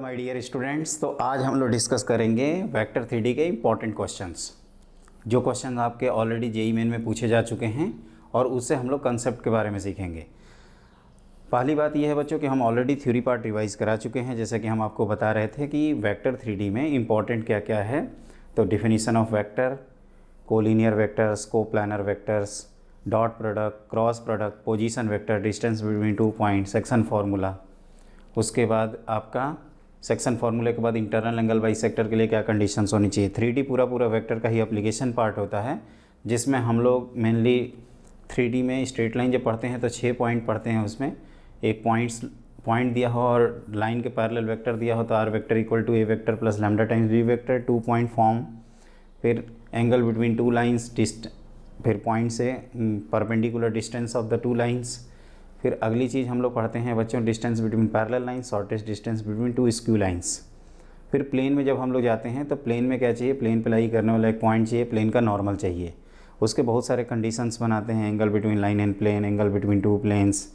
My dear students. तो आज हम लोग डिस्कस करेंगे वेक्टर 3D के इम्पॉर्टेंट क्वेश्चंस, जो क्वेश्चन आपके ऑलरेडी जेईई मेन में पूछे जा चुके हैं और उससे हम लोग कंसेप्ट के बारे में सीखेंगे। पहली बात यह है बच्चों कि हम ऑलरेडी थ्योरी पार्ट रिवाइज करा चुके हैं, जैसे कि हम आपको बता रहे थे कि वेक्टर 3D में इम्पॉर्टेंट क्या क्या है। तो definition of vector, collinear vectors, coplanar vectors, dot product, cross product, position vector, distance between 2 point, section formula. उसके बाद आपका सेक्शन फार्मूले के बाद इंटरनल एंगल बाइसेक्टर के लिए क्या कंडीशंस होनी चाहिए। 3D पूरा वेक्टर का ही एप्लीकेशन पार्ट होता है, जिसमें हम लोग मेनली 3D में स्ट्रेट लाइन जब पढ़ते हैं तो 6 पॉइंट पढ़ते हैं। उसमें एक पॉइंट दिया हो और लाइन के पैरेलल वेक्टर दिया हो तो r vector equal to a vector plus lambda times b vector, 2 point form. फिर एंगल बिटवीन 2 लाइन्स, फिर पॉइंट से perpendicular distance of the 2 lines. फिर अगली चीज़ हम लोग पढ़ते हैं बच्चों distance between parallel lines, shortest distance between 2 skew lines. फिर प्लेन में जब हम लोग जाते हैं तो प्लेन में क्या चाहिए, प्लेन पे लाई करने वाला एक पॉइंट चाहिए, प्लेन का नॉर्मल चाहिए। उसके बहुत सारे कंडीशंस बनाते हैं, angle between line and plane, angle between 2 planes,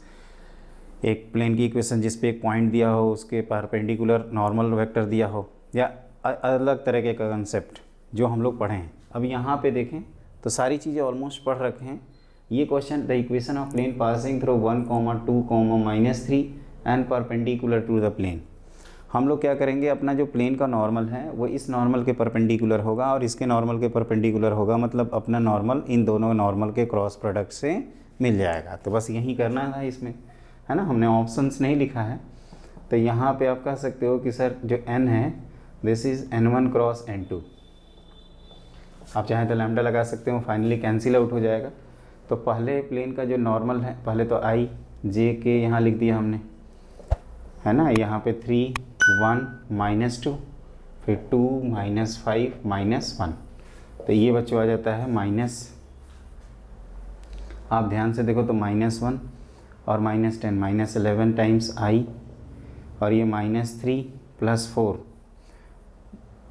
एक प्लेन की इक्वेशन जिस पे एक पॉइंट दिया हो उसके परपेंडिकुलर नॉर्मल वेक्टर दिया हो, या अलग तरह के कंसेप्ट जो हम लोग पढ़े हैं। अब यहाँ पे देखें तो सारी चीज़ें ऑलमोस्ट पढ़ रखे हैं। ये question, the equation of plane passing through 1, 2, -3 and perpendicular to the plane. हम लोग क्या करेंगे, अपना जो प्लेन का नॉर्मल है वो इस नॉर्मल के परपेंडिकुलर होगा और इसके नॉर्मल के परपेंडिकुलर होगा, मतलब अपना नॉर्मल इन दोनों नॉर्मल के क्रॉस प्रोडक्ट से मिल जाएगा। तो बस यही करना है इसमें, है ना। हमने ऑप्शंस नहीं लिखा है। तो यहाँ पे आप कह सकते हो कि सर जो n है this is n1 cross n2। आप चाहें तो लैम्डा लगा सकते हो, फाइनली कैंसिल आउट हो जाएगा। तो पहले प्लेन का जो नॉर्मल है, पहले तो आई जे के यहाँ लिख दिया हमने, है ना। यहाँ पे 3, 1, -2, फिर 2, -5, -1। तो ये बच्चों आ जाता है माइनस, आप ध्यान से देखो तो -1 और -10, -11 टाइम्स आई, और ये -3 + 4,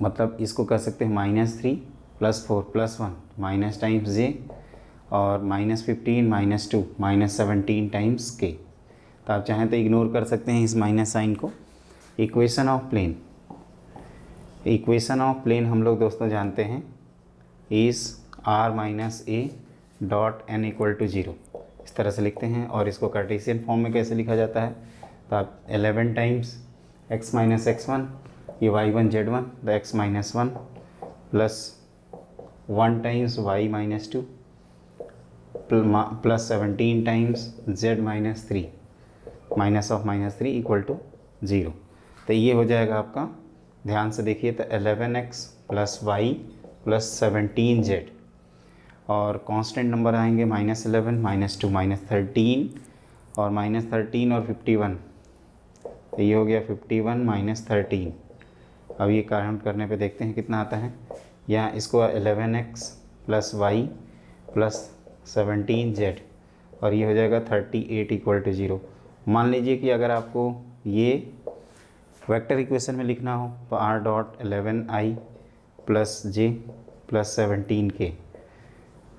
मतलब इसको कह सकते हैं -3 + 4 + 1 माइनस टाइम्स जे, और -15, -2, -17 टाइम्स के। तो आप चाहें तो इग्नोर कर सकते हैं इस माइनस साइन को। Equation of plane, equation of plane हम लोग दोस्तों जानते हैं इस r - a डॉट n = 0, इस तरह से लिखते हैं। और इसको कार्टेशियन फॉर्म में कैसे लिखा जाता है, तो आप 11 टाइम्स x - x1, ये y1 z1, the x - 1 plus 1 times y - 2 plus 17 times z - 3, minus of -3 = 0। तो ये हो जाएगा आपका, ध्यान से देखिए तो 11x + y + 17z, और कांस्टेंट नंबर आएंगे -11, -2, -13, और -13 और 51। तो ये हो गया 51 - 13। अब ये काउंट करने पे देखते हैं कितना आता है। यहाँ इसको 11x + y + 17z, और ये हो जाएगा 38 = 0। मान लीजिए कि अगर आपको ये वेक्टर इक्वेशन में लिखना हो तो r.11i + j + 17k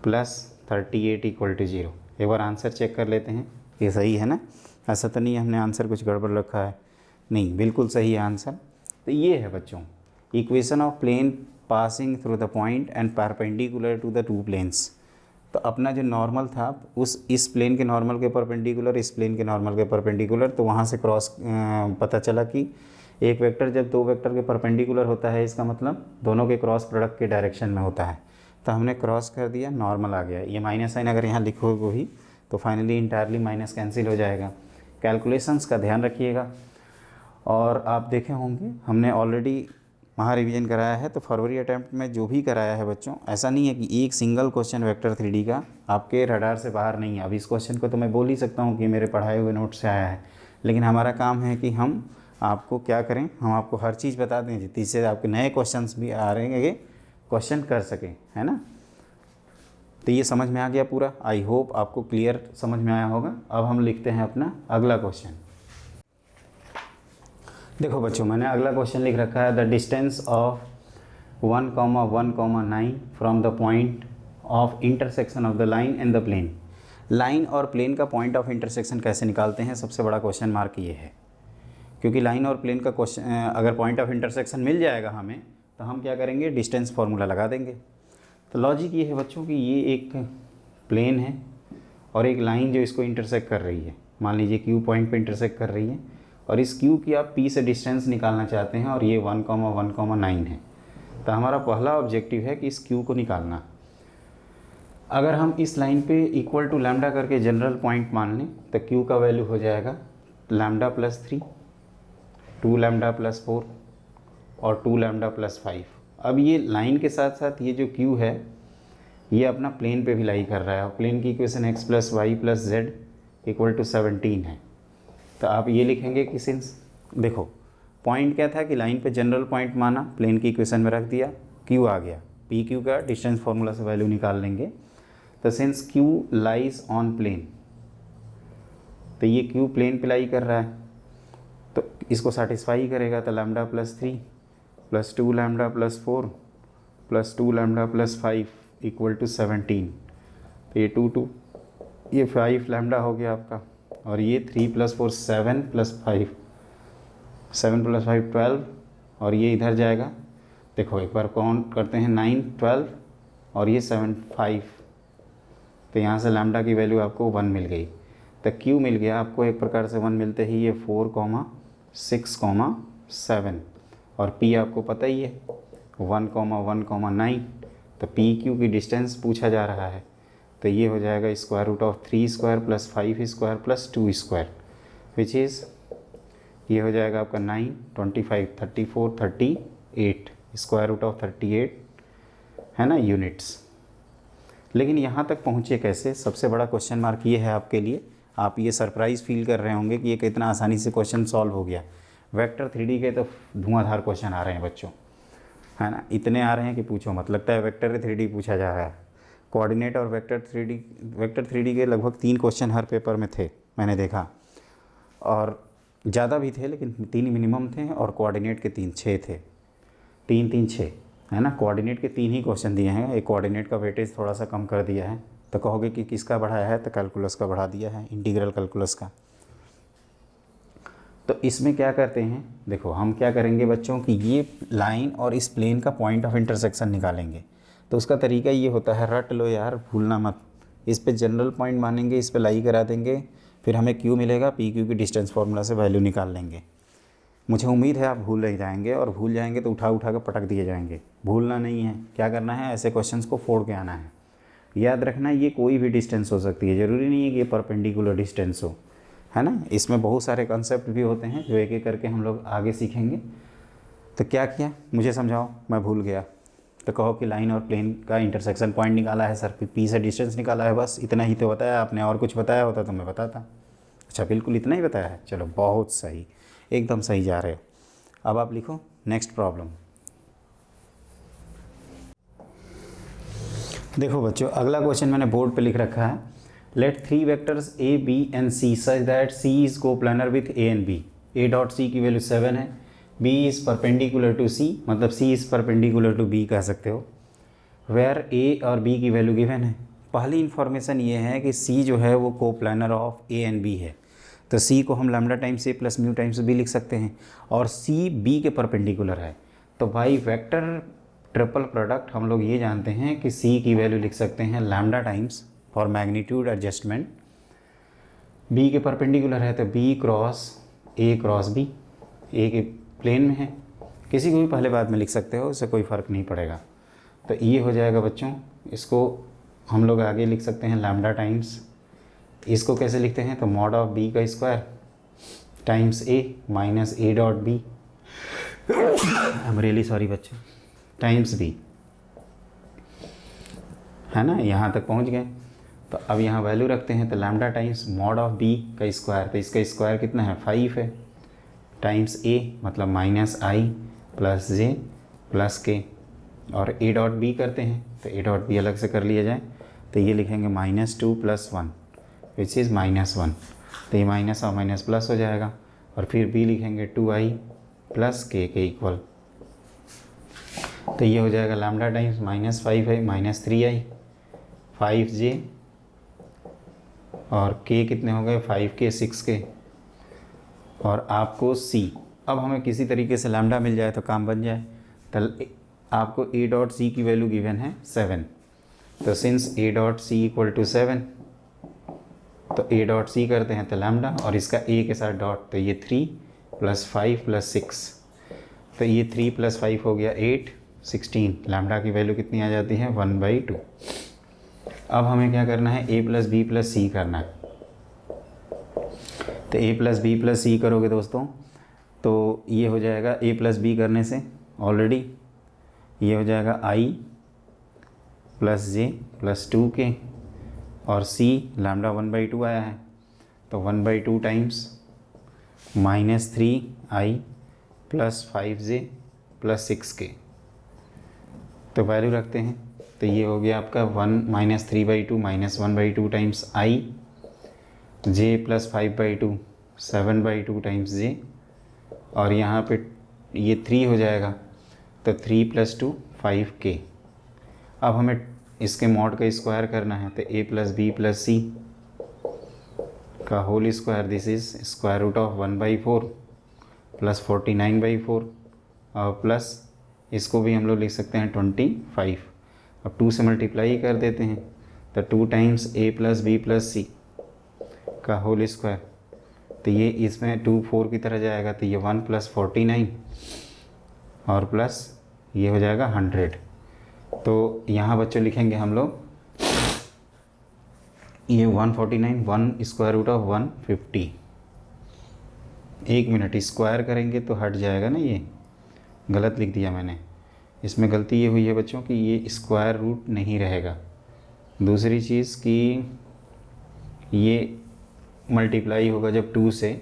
+ 38 = 0। एक बार आंसर चेक कर लेते हैं, ये सही है ना। ऐसा तो नहीं हमने आंसर कुछ गड़बड़ रखा है, नहीं, बिल्कुल सही है आंसर। तो ये है बच्चों equation of plane passing through the point and perpendicular to the 2 planes. तो अपना जो नॉर्मल था इस प्लेन के नॉर्मल के परपेंडिकुलर, इस प्लेन के नॉर्मल के परपेंडिकुलर, तो वहाँ से क्रॉस पता चला कि एक वेक्टर जब 2 वेक्टर के परपेंडिकुलर होता है, इसका मतलब दोनों के क्रॉस प्रोडक्ट के डायरेक्शन में होता है। तो हमने क्रॉस कर दिया, नॉर्मल आ गया। ये माइनस साइन अगर यहाँ लिखोगे भी तो फाइनली इंटायरली माइनस कैंसिल हो जाएगा। कैलकुलेशंस का ध्यान रखिएगा। और आप देखे होंगे हमने ऑलरेडी वहाँ रिवीजन कराया है, तो फरवरी अटैम्प्ट में जो भी कराया है बच्चों, ऐसा नहीं है कि एक सिंगल क्वेश्चन वेक्टर 3D का आपके रडार से बाहर नहीं है। अब इस क्वेश्चन को तो मैं बोल ही सकता हूँ कि मेरे पढ़ाए हुए नोट से आया है, लेकिन हमारा काम है कि हम आपको क्या करें, हम आपको हर चीज़ बता दें जिससे आपके नए क्वेश्चंस भी आ रहे हैं, क्वेश्चन कर सकें, है ना। तो ये समझ में आ गया पूरा, आई होप आपको क्लियर समझ में आया होगा। अब हम लिखते हैं अपना अगला क्वेश्चन। देखो बच्चों, मैंने अगला क्वेश्चन लिख रखा है, the distance of 1, 1, 9 from the point of intersection of the line and the plane. Line और प्लेन का पॉइंट ऑफ इंटरसेक्शन कैसे निकालते हैं, सबसे बड़ा क्वेश्चन मार्क ये है। क्योंकि लाइन और प्लेन का क्वेश्चन अगर पॉइंट ऑफ इंटरसेक्शन मिल जाएगा हमें तो हम क्या करेंगे, डिस्टेंस फार्मूला लगा देंगे। तो लॉजिक ये है बच्चों कि ये एक प्लेन है और एक लाइन जो इसको इंटरसेक्ट कर रही है, मान लीजिए क्यू पॉइंट पे इंटरसेक्ट कर रही है, और इस क्यू की आप पी से डिस्टेंस निकालना चाहते हैं और ये 1,1,9 है। तो हमारा पहला ऑब्जेक्टिव है कि इस क्यू को निकालना। अगर हम इस लाइन पे इक्वल टू लैम्डा करके जनरल पॉइंट मान लें तो क्यू का वैल्यू हो जाएगा λ+3, 2λ+4 और 2λ+5। अब ये लाइन के साथ साथ ये जो क्यू है ये अपना प्लेन पे भी लाई कर रहा है और प्लेन की इक्वेशन x + y + z = 17 है। तो आप ये लिखेंगे कि सिंस देखो पॉइंट क्या था कि लाइन पे जनरल पॉइंट माना, प्लेन की इक्वेशन में रख दिया, क्यू आ गया, पी क्यू का डिस्टेंस फार्मूला से वैल्यू निकाल लेंगे। तो since Q lies on plane, तो ये क्यू प्लेन पे लाई कर रहा है तो इसको सेटिस्फाई करेगा। तो λ+3 + 2λ+4 + 2λ+5 = 17। तो ये 2 ये 5λ हो गया आपका, और ये 3 + 4 7 + 5 7 + 5 12, और ये इधर जाएगा। देखो एक बार काउंट करते हैं 9 12 और ये 7 5। तो यहाँ से लैम्डा की वैल्यू आपको 1 मिल गई। तो क्यू मिल गया आपको एक प्रकार से 1 मिलते ही ये 4, 6, 7, और पी आपको पता ही है 1,1,9। तो पी क्यू की डिस्टेंस पूछा जा रहा है तो ये हो जाएगा √3² + 5² + 2², विच इज़ ये हो जाएगा आपका 9, 25, 34, 38, √38 है ना यूनिट्स। लेकिन यहाँ तक पहुँचे कैसे, सबसे बड़ा क्वेश्चन मार्क ये है आपके लिए। आप ये सरप्राइज़ फील कर रहे होंगे कि ये कितना आसानी से क्वेश्चन सॉल्व हो गया। वेक्टर 3D के तो धुआंधार क्वेश्चन आ रहे हैं बच्चों, है ना, इतने आ रहे हैं कि पूछो मत। लगता है वेक्टर 3D पूछा जा रहा है। कोऑर्डिनेट और वेक्टर 3D के लगभग 3 क्वेश्चन हर पेपर में थे, मैंने देखा, और ज़्यादा भी थे लेकिन 3 मिनिमम थे, और कोऑर्डिनेट के 6 थे, 3 3 6 है ना। कोऑर्डिनेट के 3 ही क्वेश्चन दिए हैं, एक कोऑर्डिनेट का वेटेज थोड़ा सा कम कर दिया है। तो कहोगे कि किसका बढ़ाया है, तो कैलकुलस का बढ़ा दिया है, इंटीग्रल कैलकुलस का। तो इसमें क्या करते हैं, देखो हम क्या करेंगे बच्चों कि ये लाइन और इस प्लेन का पॉइंट ऑफ इंटरसेक्शन निकालेंगे। तो उसका तरीका ये होता है, रट लो यार, भूलना मत। इस पे जनरल पॉइंट मानेंगे, इस पे लाई करा देंगे, फिर हमें क्यू मिलेगा, पी क्यू की डिस्टेंस फार्मूला से वैल्यू निकाल लेंगे। मुझे उम्मीद है आप भूल नहीं जाएंगे, और भूल जाएंगे तो उठा उठा कर पटक दिए जाएंगे। भूलना नहीं है, क्या करना है, ऐसे क्वेश्चंस को फोड़ के आना है। याद रखना ये कोई भी डिस्टेंस हो सकती है, ज़रूरी नहीं है कि ये परपेंडिकुलर डिस्टेंस हो, है ना। इसमें बहुत सारे कंसेप्ट भी होते हैं जो एक एक करके हम लोग आगे सीखेंगे। तो क्या किया मुझे समझाओ, मैं भूल गया। तो कहो कि लाइन और प्लेन का इंटरसेक्शन पॉइंट निकाला है सर, पी से डिस्टेंस निकाला है, बस इतना ही तो बताया आपने, और कुछ बताया होता तो मैं बताता। अच्छा बिल्कुल इतना ही बताया है, चलो बहुत सही, एकदम सही जा रहे हो। अब आप लिखो नेक्स्ट प्रॉब्लम। देखो बच्चों अगला क्वेश्चन मैंने बोर्ड पे लिख रखा है, let 3 vectors A, B and C such that C is coplanar with A and B। A dot C की वैल्यू 7 है, B is perpendicular to C, मतलब C is perpendicular to B कह सकते हो, where A और B की value given है। पहली इन्फॉर्मेशन ये है कि C जो है वो coplanar of A and B है। तो C को हम lambda times A plus mu times B लिख सकते हैं, और C B के परपेंडिकुलर है। तो भाई वेक्टर ट्रिपल प्रोडक्ट हम लोग ये जानते हैं कि C की वैल्यू लिख सकते हैं lambda times for magnitude adjustment, B के परपेंडिकुलर है तो B क्रॉस B, A के प्लेन में है, किसी को भी पहले बाद में लिख सकते हो, उससे कोई फ़र्क नहीं पड़ेगा। तो ये हो जाएगा बच्चों, इसको हम लोग आगे लिख सकते हैं लैम्डा टाइम्स, इसको कैसे लिखते हैं, तो मॉड ऑफ B का square times A minus A dot B, I am really sorry बच्चों, टाइम्स B, है ना। यहाँ तक पहुँच गए। तो अब यहाँ वैल्यू रखते हैं, तो lambda times mod of B का स्क्वायर, तो इसका स्क्वायर कितना है 5 है, टाइम्स A मतलब -I plus J plus K, और A डॉट B करते हैं तो A डॉट B अलग से कर लिया जाए, तो ये लिखेंगे -2 + 1 विच इज़ -1। तो ये माइनस और माइनस प्लस हो जाएगा, और फिर B लिखेंगे 2I प्लस K के इक्वल। तो ये हो जाएगा लैम्डा टाइम्स -5 है -3I 5J, और K कितने हो गए 5K 6K, और आपको सी। अब हमें किसी तरीके से लैम्डा मिल जाए तो काम बन जाए। तो आपको ए डॉट सी की वैल्यू गिवन है 7। तो since a dot c equal to 7, तो ए डॉट सी करते हैं तो लैम्डा, और इसका ए के साथ डॉट, तो ये 3 + 5 + 6, तो ये 3 + 5 हो गया 8, 16। लैम्डा की वैल्यू कितनी आ जाती है 1/2। अब हमें क्या करना है, a + b + c करना है। तो a + b + c करोगे दोस्तों तो ये हो जाएगा a + b करने से ऑलरेडी ये हो जाएगा i + j + 2k, और c लैम्डा 1/2 आया है, तो 1/2 टाइम्स -3i + 5j + 6k। तो वैल्यू रखते हैं, तो ये हो गया आपका 3/2 -1/2 times i, j + 5/2 7/2 times j, और यहाँ पे ये 3 हो जाएगा, तो 3 + 2 5k। अब हमें इसके मॉड का स्क्वायर करना है, तो a + b + c का होल स्क्वायर, दिस इज √1/4 + 49/4, और प्लस इसको भी हम लोग लिख सकते हैं 25। अब 2 से मल्टीप्लाई कर देते हैं, तो 2 टाइम्स a + b + c का होल स्क्वायर, तो ये इसमें 2 4 की तरह जाएगा, तो ये 1 + 49 और प्लस ये हो जाएगा 100। तो यहाँ बच्चों लिखेंगे हम लोग ये 149 1/150। 1 मिनट स्क्वायर करेंगे तो हट जाएगा ना, ये गलत लिख दिया मैंने। इसमें गलती ये हुई है बच्चों कि ये स्क्वायर रूट नहीं रहेगा। दूसरी चीज़ कि ये मल्टीप्लाई होगा जब 2 से,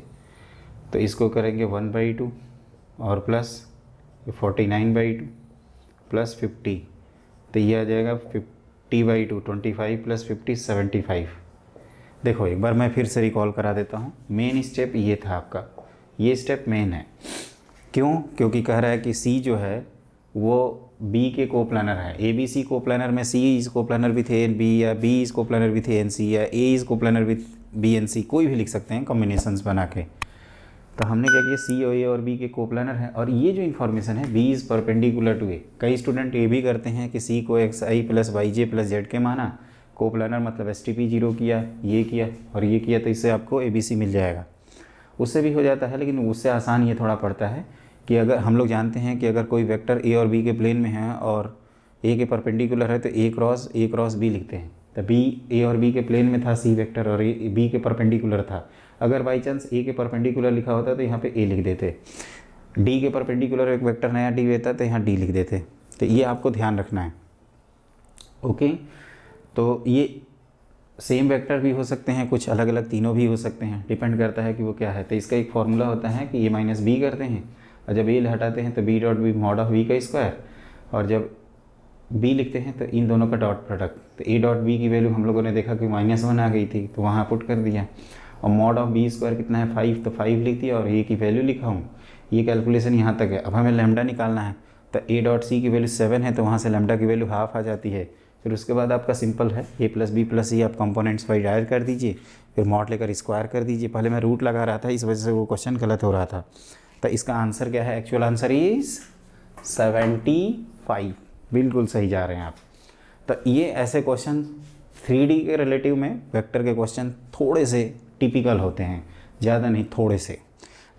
तो इसको करेंगे 1/2 और प्लस 49/2 + 50, तो ये आ जाएगा 50/2, 25 + 50 75। देखो एक बार मैं फिर से रिकॉल करा देता हूँ। मेन स्टेप ये था आपका, ये स्टेप मेन है। क्यों? क्योंकि कह रहा है कि C जो है वो B के कोप्लानर है। ABC कोप्लानर में C is coplanar with A and B, या B is coplanar with A and C, या A is coplanar with B and C, कोई भी लिख सकते हैं कॉम्बिनेशंस बना के। तो हमने क्या किया, C और A और B के कोप्लानर है, और ये जो इन्फॉर्मेशन है B is perpendicular to A। कई स्टूडेंट ये भी करते हैं कि C को xi + yj + z माना, कोप्लानर मतलब STP 0 किया, ये किया और ये किया, तो इससे आपको ABC मिल जाएगा। उससे भी हो जाता है, लेकिन उससे आसान ये थोड़ा पड़ता है कि अगर हम लोग जानते हैं कि अगर कोई वेक्टर A और B के प्लेन में है और A के परपेंडिकुलर है, तो A क्रॉस B लिखते हैं। तो B A और B के प्लेन में था C वेक्टर, और B के परपेंडिकुलर था। अगर बाई चांस A के परपेंडिकुलर लिखा होता तो यहाँ पे A लिख देते, D के परपेंडिकुलर एक वेक्टर नया D देता तो यहाँ D लिख देते। तो ये आपको ध्यान रखना है। ओके, तो ये सेम वेक्टर भी हो सकते हैं, कुछ अलग अलग तीनों भी हो सकते हैं, डिपेंड करता है कि वो क्या है। तो इसका एक फॉर्मूला होता है कि A - B करते हैं, और जब A हटाते हैं तो B dot B mod of B का स्क्वायर, और जब B लिखते हैं तो इन दोनों का डॉट प्रोडक्ट। तो A डॉट B की वैल्यू हम लोगों ने देखा कि -1 आ गई थी, तो वहाँ पुट कर दिया, और मॉड ऑफ B स्क्वायर कितना है 5, तो 5 लिख दिया और A की वैल्यू लिखा हूँ। ये कैलकुलेशन यहाँ तक है। अब हमें लैम्डा निकालना है, तो A डॉट C की वैल्यू 7 है, तो वहाँ से लैम्डा की वैल्यू हाफ आ जाती है। फिर उसके बाद आपका सिंपल है A + B + C, आप कंपोनेंट्स वाइज ऐड कर दीजिए, फिर मॉड लेकर स्क्वायर कर दीजिए। पहले मैं रूट लगा रहा था, इस वजह से वो क्वेश्चन गलत हो रहा था। तो इसका आंसर क्या है, एक्चुअल आंसर इज़ 75। बिल्कुल सही जा रहे हैं आप। तो ये ऐसे क्वेश्चन 3D के रिलेटिव में वेक्टर के क्वेश्चन थोड़े से टिपिकल होते हैं, ज़्यादा नहीं, थोड़े से।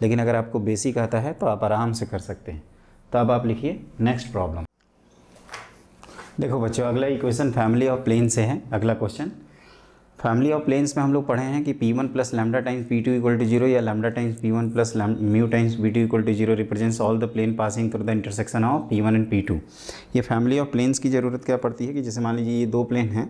लेकिन अगर आपको बेसिक आता है तो आप आराम से कर सकते हैं। तो अब आप लिखिए नेक्स्ट प्रॉब्लम। देखो बच्चों, अगला इक्वेशन फैमिली ऑफ प्लेन से है। अगला क्वेश्चन फैमिली ऑफ प्लेन्स में हम लोग पढ़े हैं कि P1 + लैम्डा टाइम्स P2 = 0, या lambda times P1 + mu times P2 = 0 represents all the plane passing through the intersection of P1 and P2। ये फैमिली ऑफ प्लेन्स की ज़रूरत क्या पड़ती है कि जैसे मान लीजिए ये 2 प्लेन हैं,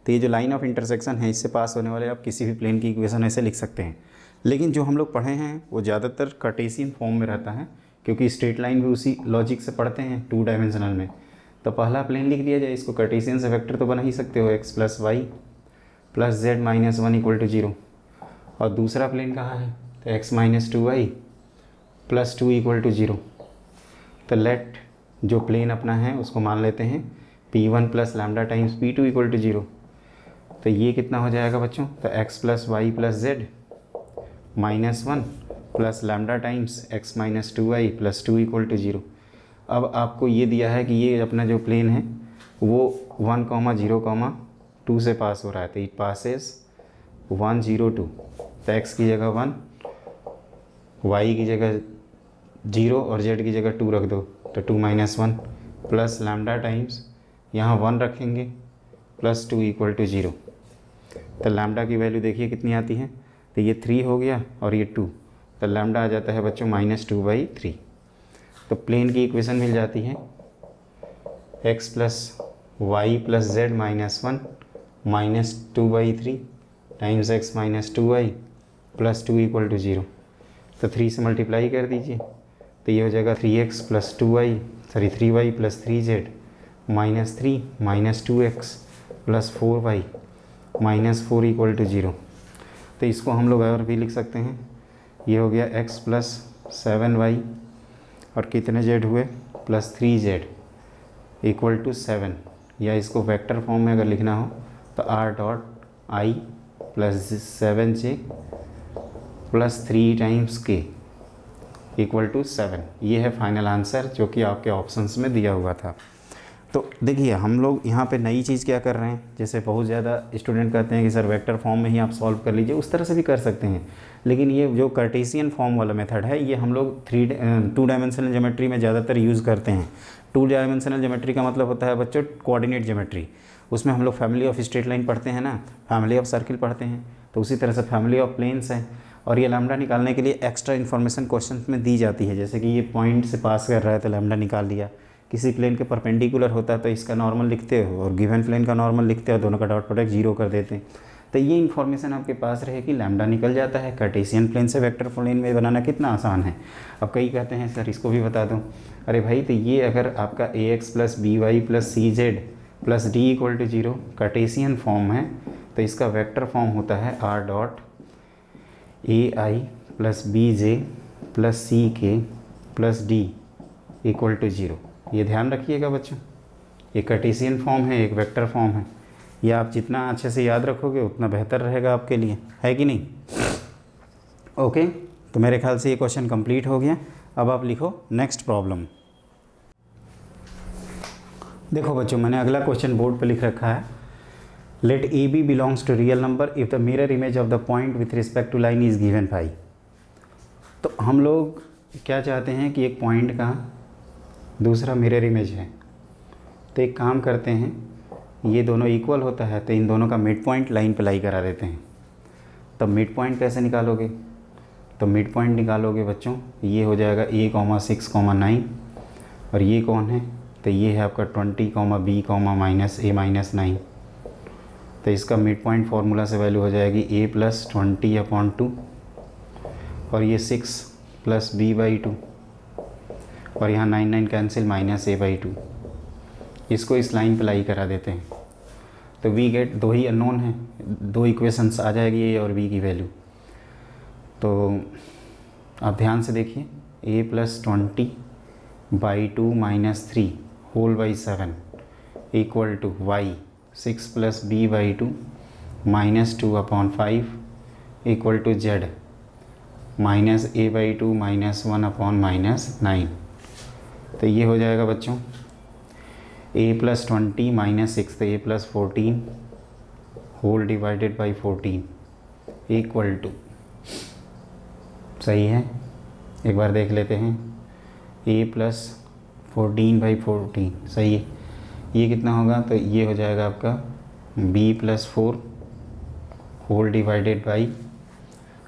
तो ये जो लाइन ऑफ इंटरसेक्शन है इससे पास होने वाले आप किसी भी प्लेन की इक्वेशन ऐसे लिख सकते हैं। लेकिन जो हम लोग पढ़े हैं वो ज़्यादातर कार्टेशियन फॉर्म में रहता है, क्योंकि स्ट्रेट लाइन भी उसी लॉजिक से पढ़ते हैं 2 डायमेंशनल में। तो पहला प्लेन लिख दिया जाए, इसको कार्टेशियन से वेक्टर तो बना ही सकते हो, x + y + z - 1 = 0। और दूसरा प्लेन कहाँ है, तो x - 2y + 2 = 0। तो लेट जो प्लेन अपना है उसको मान लेते हैं P1 + लैम्डा टाइम्स P2 = 0। तो ये कितना हो जाएगा बच्चों, तो x + y + z - 1 plus lambda times x minus 2y plus 2 equal to 0। अब आपको ये दिया है कि ये अपना जो प्लेन है वो 1,0,2 से पास हो रहा है, तो इट पासेस 1 0 2, तो x की जगह 1, y की जगह 0 और z की जगह 2 रख दो, तो 2 माइनस 1 प्लस लैम्डा टाइम्स यहाँ 1 रखेंगे प्लस 2 इक्वल टू 0। तो लैम्डा की वैल्यू देखिए कितनी आती है, तो ये 3 हो गया और ये 2, तो लैम्डा आ जाता है बच्चों -2/3। तो प्लेन की इक्वेशन मिल जाती है x plus y plus z minus 1 -2/3 times x minus 2y plus 2 equal to 0। तो 3 से मल्टीप्लाई कर दीजिए, तो ये हो जाएगा 3x plus 3y plus 3z -3 minus 2x plus 4y minus 4 equal to 0। तो इसको हम लोग और भी लिख सकते हैं, ये हो गया x प्लस 7y और कितने z हुए प्लस 3z इक्वल टू 7, या इसको वेक्टर फॉर्म में अगर लिखना हो तो r dot i plus 7j plus 3 times k equal to 7। ये है फाइनल आंसर जो कि आपके ऑप्शंस में दिया हुआ था। तो देखिए हम लोग यहाँ पे नई चीज़ क्या कर रहे हैं, जैसे बहुत ज़्यादा स्टूडेंट कहते हैं कि सर वेक्टर फॉर्म में ही आप सॉल्व कर लीजिए, उस तरह से भी कर सकते हैं, लेकिन ये जो कार्टेशियन फॉर्म वाला मेथड है ये हम लोग 2 डायमेंशनल ज्योमेट्री में ज़्यादातर यूज़ करते हैं। 2 डायमेंशनल ज्योमेट्री का मतलब होता है बच्चों कोऑर्डिनेट ज्योमेट्री, उसमें हम लोग फैमिली ऑफ स्ट्रेट लाइन पढ़ते हैं ना, फैमिली ऑफ सर्किल पढ़ते हैं, तो उसी तरह से फैमिली ऑफ प्लेन्स है। और ये लैम्डा निकालने के लिए एक्स्ट्रा इन्फॉर्मेशन क्वेश्चन में दी जाती है, जैसे कि ये पॉइंट से पास कर रहा है तो लैम्डा निकाल लिया, किसी प्लेन के परपेंडिकुलर होता है तो इसका नॉर्मल लिखते हो और गिवन प्लेन का नॉर्मल लिखते हो, दोनों का डॉट प्रोडक्ट 0 कर देते हैं। तो ये इन्फॉर्मेशन आपके पास रहे कि लैम्डा निकल जाता है। कार्टेशियन प्लेन से वेक्टर प्लेन में बनाना कितना आसान है। अब कई कहते हैं सर इसको भी बता दूँ, अरे भाई तो ये अगर आपका ax plus by plus cz plus d equal to 0 Cartesian form है, तो इसका वेक्टर फॉर्म होता है r dot ai plus bj plus ck plus d equal to 0। ये ध्यान रखिएगा बच्चों, ये कार्टेशियन फॉर्म है, एक वेक्टर फॉर्म है, ये आप जितना अच्छे से याद रखोगे उतना बेहतर रहेगा आपके लिए, है कि नहीं। ओके, तो मेरे ख्याल से ये क्वेश्चन कंप्लीट हो गया। अब आप लिखो नेक्स्ट प्रॉब्लम। देखो बच्चों मैंने अगला क्वेश्चन बोर्ड पे लिख रखा है, let a b belongs to real number if the mirror image of the point with respect to line is given phi. तो हम लोग क्या चाहते हैं कि एक पॉइंट का दूसरा मिरर इमेज है, तो एक काम करते हैं, ये दोनों इक्वल होता है तो इन दोनों का मिड पॉइंट लाइन पे लाई करा देते हैं। तब मिड पॉइंट कैसे निकालोगे, तो मिड पॉइंट निकालोगे बच्चों, ये हो जाएगा a, 6, 9 और ये कौन है, तो ये है आपका 20, b, माइनस a माइनस 9। तो इसका मिड पॉइंट फार्मूला से वैल्यू हो जाएगी a प्लस 20/2 और ये 6 प्लस b/2 और यहाँ 9 9 कैंसिल माइनस a/2। इसको इस लाइन पे लाई करा देते हैं, तो वी गेट, दो ही अननोन है, दो इक्वेशंस आ जाएगी ए और बी की वैल्यू। तो आप ध्यान से देखिए, a plus 20/2 minus 3 whole by 7 equal to y 6 plus b/2 minus 2/5 equal to z minus a/2 minus 1/-9। तो ये हो जाएगा बच्चों a प्लस 20 माइनस 6, तो a plus 14 whole divided by 14 equal to, सही है, एक बार देख लेते हैं, a प्लस 14/14 सही है, ये कितना होगा, तो ये हो जाएगा आपका b plus 4 whole divided by,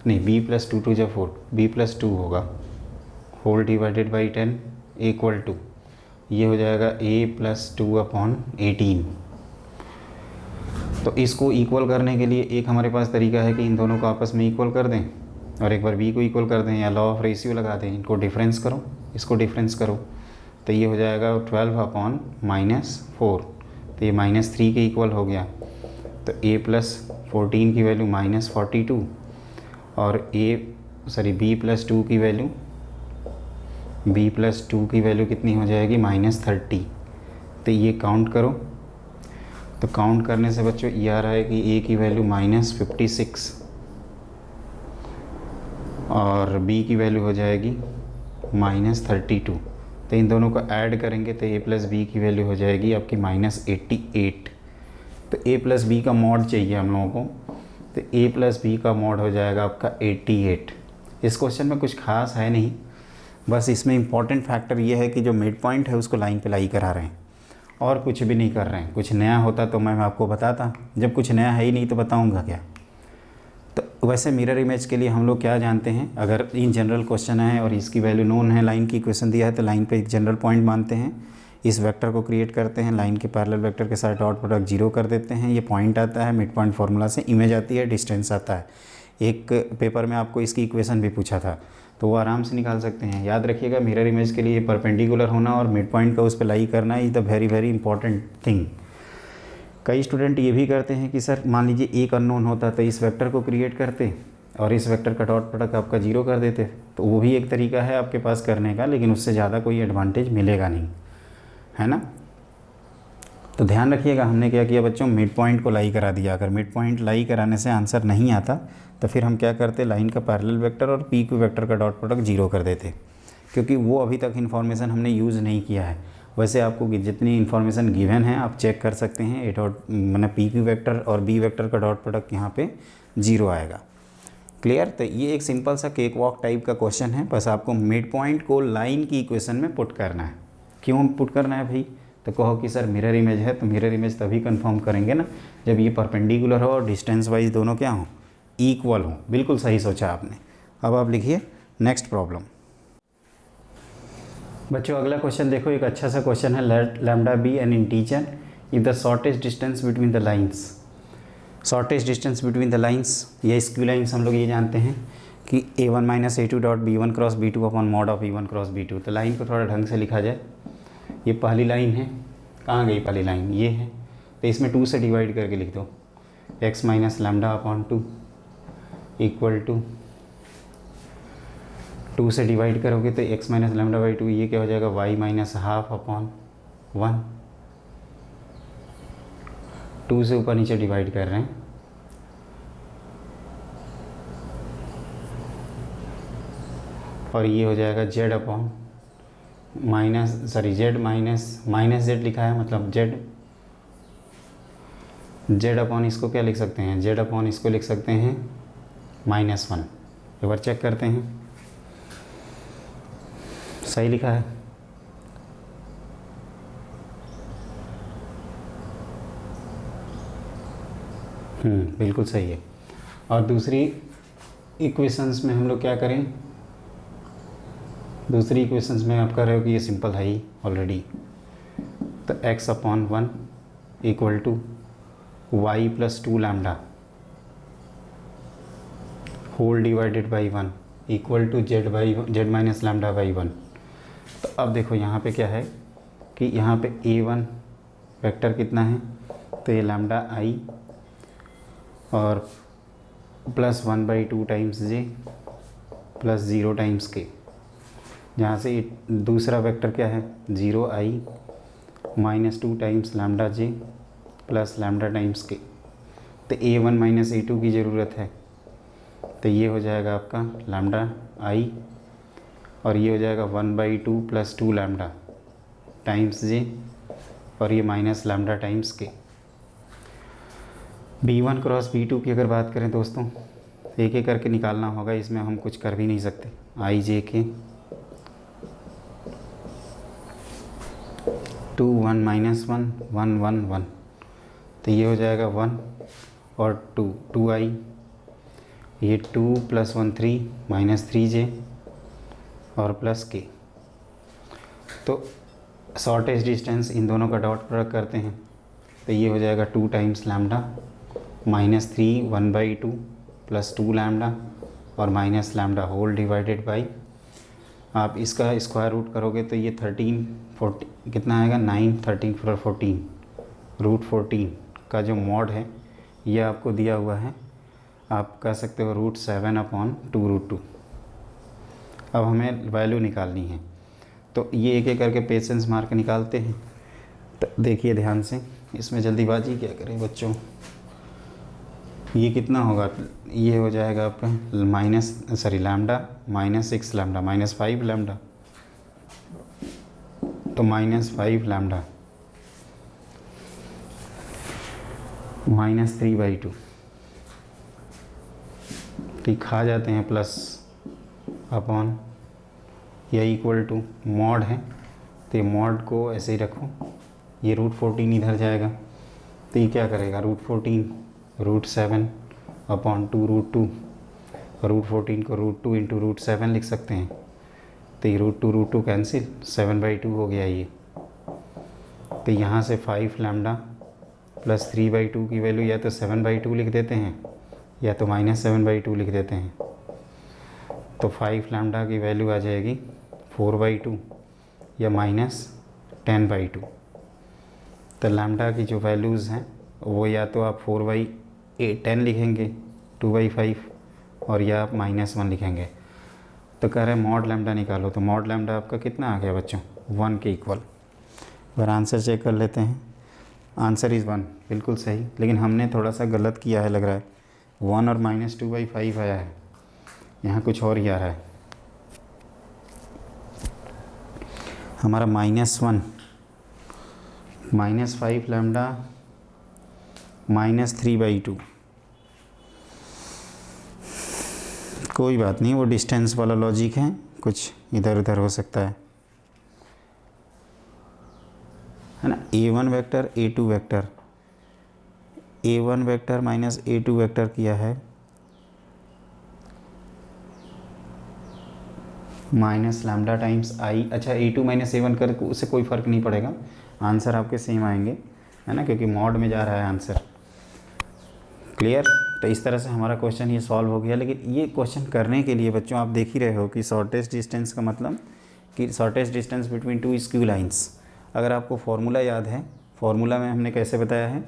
नहीं b प्लस 2 2 4, b प्लस 2 होगा whole divided by 10 equal to, ये हो जाएगा a प्लस 2/18। तो इसको इक्वल करने के लिए एक हमारे पास तरीका है कि इन दोनों को आपस में इक्वल कर दें और एक बार b को इक्वल कर दें, या लॉ ऑफ रेशियो लगा दें, इनको डिफरेंस करो, इसको डिफरेंस करो, तो ये हो जाएगा 12/-4, तो ये -3 के इक्वल हो गया। तो a प्लस 14 की वैल्यू -42 और b प्लस 2 की वैल्यू, b प्लस 2 की वैल्यू कितनी हो जाएगी -30। तो ये काउंट करो, तो काउंट करने से बच्चों ये आ रहा है कि a की वैल्यू -56 और b की वैल्यू हो जाएगी -32। तो इन दोनों को ऐड करेंगे तो a प्लस बी की वैल्यू हो जाएगी आपकी -88। तो a प्लस बी का मॉड चाहिए हम लोगों को, तो a प्लस बी का मॉड हो जाएगा आपका 88। इस क्वेश्चन में कुछ खास है नहीं, बस इसमें इम्पॉर्टेंट फैक्टर ये है कि जो मिड पॉइंट है उसको लाइन पे लाई करा रहे हैं और कुछ भी नहीं कर रहे हैं। कुछ नया होता तो मैं आपको बताता, जब कुछ नया है ही नहीं तो बताऊंगा क्या। तो वैसे मिरर इमेज के लिए हम लोग क्या जानते हैं, अगर इन जनरल क्वेश्चन है और इसकी वैल्यू नोन है, लाइन की इक्वेशन दिया है तो लाइन पे एक जनरल पॉइंट मानते हैं, इस वेक्टर को क्रिएट करते हैं, लाइन के पैरेलल वेक्टर के साथ डॉट प्रोडक्ट 0 कर देते हैं, ये पॉइंट आता है, मिड पॉइंट फार्मूला से इमेज आती है, डिस्टेंस आता है। एक पेपर में आपको इसकी इक्वेशन भी पूछा था तो वो आराम से निकाल सकते हैं। याद रखिएगा मिरर इमेज के लिए परपेंडिकुलर होना और मिड पॉइंट का उस पर लाई करना is the very very important thing. कई स्टूडेंट ये भी करते हैं कि सर मान लीजिए एक अननोन होता तो इस वेक्टर को क्रिएट करते और इस वेक्टर का डॉट प्रोडक्ट आपका 0 कर देते, तो वो भी एक तरीका है आपके पास करने का, लेकिन उससे ज़्यादा कोई एडवांटेज मिलेगा नहीं, है ना। तो ध्यान रखिएगा हमने क्या किया बच्चों, मिड पॉइंट को लाई करा दिया। अगर मिड पॉइंट लाई कराने से आंसर नहीं आता तो फिर हम क्या करते, लाइन का पैरेलल वेक्टर और पी क्यू वेक्टर का डॉट प्रोडक्ट 0 कर देते, क्योंकि वो अभी तक इन्फॉर्मेशन हमने यूज़ नहीं किया है। वैसे आपको जितनी इन्फॉर्मेशन गिवन है आप चेक कर सकते हैं, ए डॉट मैंने पी क्यू वेक्टर और बी वेक्टर का डॉट प्रोडक्ट यहाँ पे 0 आएगा। क्लियर। तो ये एक सिंपल सा केक वॉक टाइप का क्वेश्चन है, बस आपको मिड पॉइंट को लाइन की इक्वेशन में पुट करना है। क्यों पुट करना है भाई, तो कहो कि सर मिरर इमेज है, तो मिरर इमेज तभी कंफर्म करेंगे ना जब ये परपेंडिकुलर हो और डिस्टेंस वाइज दोनों क्या हो, इक्वल हो। बिल्कुल सही सोचा आपने। अब आप लिखिए नेक्स्ट प्रॉब्लम। बच्चों अगला क्वेश्चन देखो, एक अच्छा सा क्वेश्चन है, let lambda be an integer if the shortest distance between the lines. Shortest distance between the lines, ये स्क्यू लाइन्स हम लोग ये जानते हैं कि a1 minus a2 dot b1 cross b2 upon mod of e1 cross b2। तो line को थोड़ा ढंग से लिखा जाए, ये पहली लाइन है, कहाँ गई पहली लाइन, ये है, तो इसमें 2 से डिवाइड करके लिख दो, x minus lambda upon 2 equal to 2 से डिवाइड करोगे तो x माइनस लैम्डा बाई 2, ये क्या हो जाएगा y माइनस हाफ अपॉन 1। 2 से ऊपर नीचे डिवाइड कर रहे हैं, और ये हो जाएगा z upon z minus z लिखा है, मतलब z अपॉन इसको क्या लिख सकते हैं, z अपॉन इसको लिख सकते हैं -1। एक बार चेक करते हैं, सही लिखा है। बिल्कुल सही है। और दूसरी इक्वेशंस में हम लोग क्या करें, दूसरी इक्वेशंस में आप कह रहे हो कि ये सिंपल है ही ऑलरेडी, तो x upon 1 equal to y plus 2 lambda whole divided by 1 equal to z minus lambda by 1। तो अब देखो यहाँ पे क्या है कि यहाँ पे a1 वेक्टर कितना है, तो ये लैम्डा i और plus 1/2 times j plus 0 times k, जहाँ से दूसरा वेक्टर क्या है 0i minus 2 times lambda j plus lambda times k। तो a1 माइनस a2 की ज़रूरत है, तो ये हो जाएगा आपका लैम्डा i और ये हो जाएगा 1/2 प्लस 2 लैम्डा टाइम्स j और ये minus lambda times k। b1 cross b2 की अगर बात करें दोस्तों, एक एक करके निकालना होगा, इसमें हम कुछ कर भी नहीं सकते। i j k 2 1 माइनस 1 1 1 1, तो ये हो जाएगा 1 और 2 2i, ये 2 प्लस 1 3 माइनस 3j और प्लस k। तो शॉर्टेस्ट डिस्टेंस इन दोनों का डॉट प्रोडक्ट करते हैं, तो ये हो जाएगा 2 times lambda minus 3 1/2 plus 2 lambda और minus lambda whole divided by, आप इसका स्क्वायर रूट करोगे तो ये 13 40 कितना आएगा 9 13 14 रूट 14 का जो मॉड है ये आपको दिया हुआ है, आप कह सकते हो √7/2√2। अब हमें वैल्यू निकालनी है, तो ये एक एक करके पेशेंस मार के निकालते हैं। तो देखिए ध्यान से, इसमें जल्दीबाजी क्या करें बच्चों, ये कितना होगा, ये हो जाएगा आपका लैम्डा -6 लैम्डा -5 लैम्डा, तो -5 लैम्डा -3/2, ठीक खा जाते हैं प्लस अपॉन या इक्वल टू मॉड है, तो ये मॉड को ऐसे ही रखो, ये √14 इधर जाएगा, तो ये क्या करेगा, √14 √7 अपॉन 2√2, √14 को √2 इंटू √7 लिख सकते हैं, तो ये √2 कैंसिल, 7/2 हो गया ये। तो यहाँ से 5 लैम्डा प्लस 3/2 की वैल्यू या तो 7/2 लिख देते हैं या तो -7/2 लिख देते हैं, तो 5 लैम्डा की वैल्यू आ जाएगी 4/2 या -10/2। तो लैम्डा की जो वैल्यूज़ हैं वो या तो आप 4/10 लिखेंगे 2/5 और या आप -1 लिखेंगे। तो कह रहे हैं मॉड लैम्डा निकालो, तो मॉड लैम्डा आपका कितना आ गया बच्चों, 1 के इक्वल। अगर आंसर चेक कर लेते हैं, आंसर इज़ 1, बिल्कुल सही, लेकिन हमने थोड़ा सा गलत किया है लग रहा है, 1 और -2/5 आया है, यहाँ कुछ और ही आ रहा है। हमारा -1 -5 लैम्डा -3/2, कोई बात नहीं, वो डिस्टेंस वाला लॉजिक है, कुछ इधर उधर हो सकता है ना। a1 vector a2 vector, a1 vector minus a2 vector किया है माइनस लैम्डा टाइम्स आई। अच्छा, a2 माइनस a1 कर, उससे कोई फ़र्क नहीं पड़ेगा, आंसर आपके सेम आएंगे, है ना, क्योंकि मॉड में जा रहा है आंसर। क्लियर। तो इस तरह से हमारा क्वेश्चन ये सॉल्व हो गया। लेकिन ये क्वेश्चन करने के लिए बच्चों आप देख ही रहे हो कि शॉर्टेस्ट डिस्टेंस का मतलब कि shortest distance between two skew lines. अगर आपको फार्मूला याद है, फार्मूला में हमने कैसे बताया है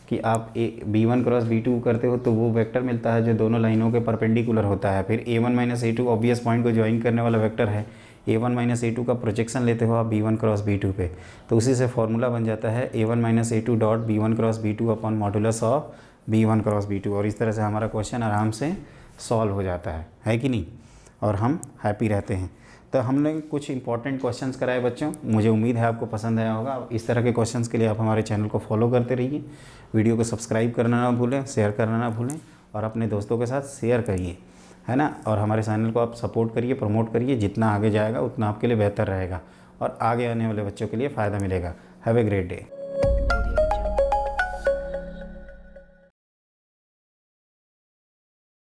कि आप b1 क्रॉस b2 करते हो तो वो वेक्टर मिलता है जो दोनों लाइनों के परपेंडिकुलर होता है। फिर a1 minus a2 obvious point को ज्वाइन करने वाला वेक्टर है। a1 माइनस a2 का प्रोजेक्शन लेते हो आप b1 क्रॉस b2 पे, तो उसी से फार्मूला बन जाता है a1 minus a2 dot b1 cross b2 upon modulus of b1 cross b2। और इस तरह से हमारा क्वेश्चन आराम से सॉल्व हो जाता है कि नहीं, और हम हैप्पी रहते हैं। तो हमने कुछ इंपॉर्टेंट क्वेश्चंस कराए बच्चों, मुझे उम्मीद है आपको पसंद आया होगा। इस तरह के क्वेश्चंस के लिए आप हमारे चैनल को फॉलो करते रहिए, वीडियो को सब्सक्राइब करना ना भूलें, शेयर करना ना भूलें और अपने दोस्तों के साथ शेयर करिए, है ना। और हमारे चैनल को आप सपोर्ट करिए, प्रमोट करिए, जितना आगे जाएगा उतना आपके लिए बेहतर रहेगा और आगे आने वाले बच्चों के लिए फ़ायदा मिलेगा। Have a great day.